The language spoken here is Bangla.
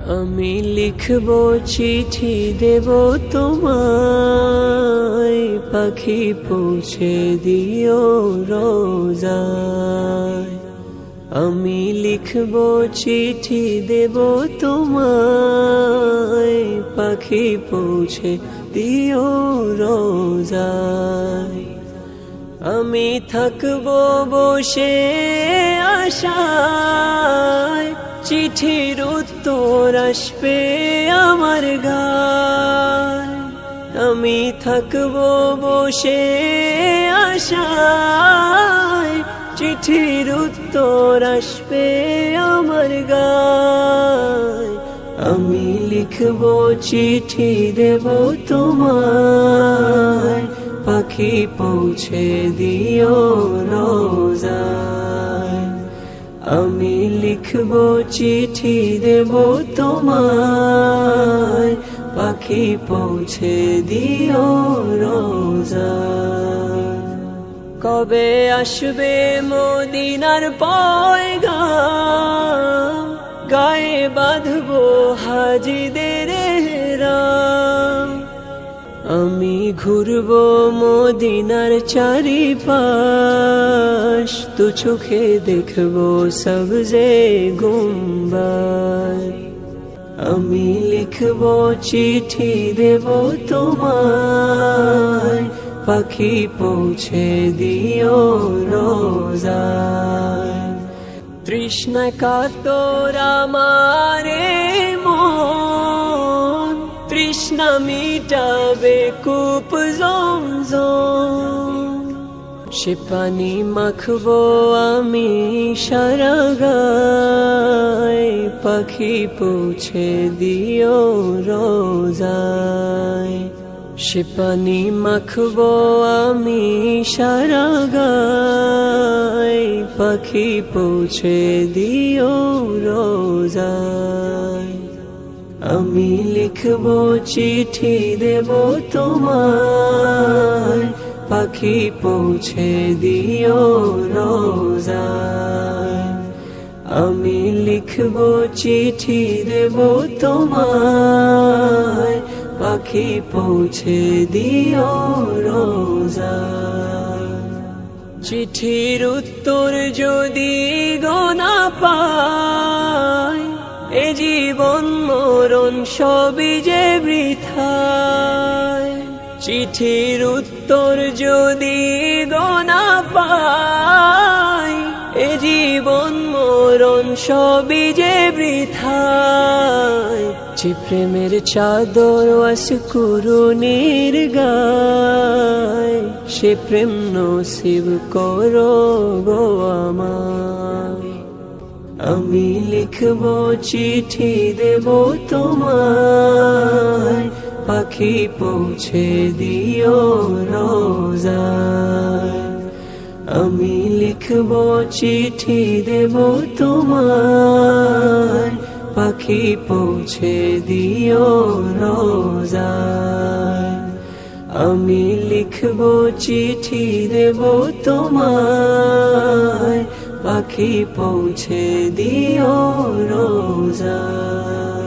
আমি লিখব চিঠি দেব তোমায়, পাখি পৌঁছে দিও রোজায়। আমি লিখব চিঠি দেব তোমায়, পাখি পৌঁছে দিও রোজায়। আমি থাকব বসে আশায়, চিঠির উত্তর আসবে আমার গায়। আমি থাকব বসে আশায়, চিঠির উত্তর আসবে আমার গায়। আমি লিখব চিঠি দেব তোমায়, পাখি পৌঁছে দিও রোজায়। আমি লিখব চিঠি দেব তোমায়, পাখি পৌঁছে দিও রোজায়। কবে আসবে মদিনার পয়গাম, গায়ে বাঁধবো হাজিদের এহরাম। আমি ঘুরবো মদিনার চারিপাশ, তু চোখে দেখবো সবজে গুম্বাদ। আমি লিখবো চিঠি দেব তোমায়, পাখি পৌঁছে দিও রোজায়। তৃষ্ণা কাতর আমারে মন, তৃষ্ণা মিটাবে কূপ জমজম। সে পানি মাখবো আমি সারা গায়, পাখি পৌঁছে দিও রোজায়। সে পানি মাখবো আমি সারা গায়, পাখি পৌঁছে দিও রোজায়। আমি লিখব চিঠি দেব তোমায়, পাখি পৌঁছে দিও রোজায়। আমি লিখব চিঠি দেব তোমায়, পাখি পৌঁছে দিও রোজায়। চিঠির উত্তর যদি গোনা পাই, এ জীবন মরণ সবই যে বৃথায়। চিঠির উত্তর যদি গোনা পাই, এ জীবন মরণ সবই যে বৃথায়। যে প্রেমের চাদর ওয়াসকুরুনির গায়, সে প্রেম নসিব করো গো আমায়। আমি লিখব চিঠি দেব তোমায়, পাখি পৌঁছে দিও রোজায়। আমি লিখব চিঠি দেব তোমায়, পাখি পৌঁছে দিও রোজায়। আমি লিখব চিঠি দেব তোমায়, পাখি পৌঁছে দিও রোজায়।